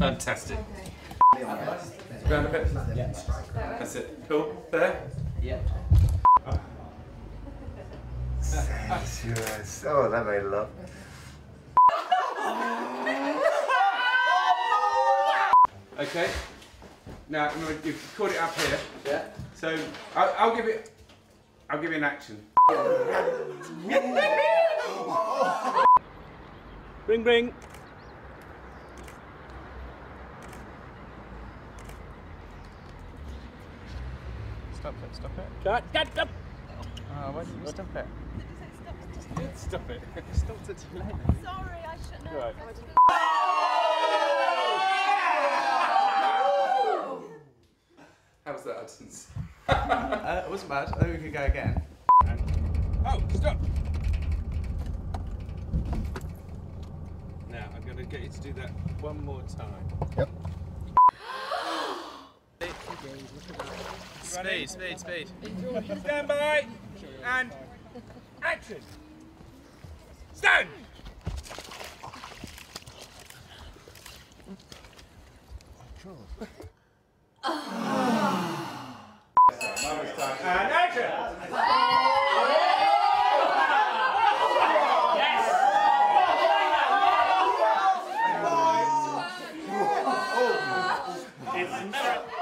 Fantastic. Okay. Round a bit. Yeah. That's it. Cool. There? Yeah. Sensuous. Oh, that made love. Okay. Now you've caught it up here. Yeah. So I'll give you an action. Bring, bring. Stop it, stop it. Cut. Oh, why didn't you stop it? Stop it. You stopped it too late. Sorry, I shouldn't have. Right. How was that, Hudson's? It wasn't bad. I think we could go again. Oh, stop! Now, I'm going to get you to do that one more time. Yep. Speed. Stand by, and action! Stand! Marvelous time. And action! It's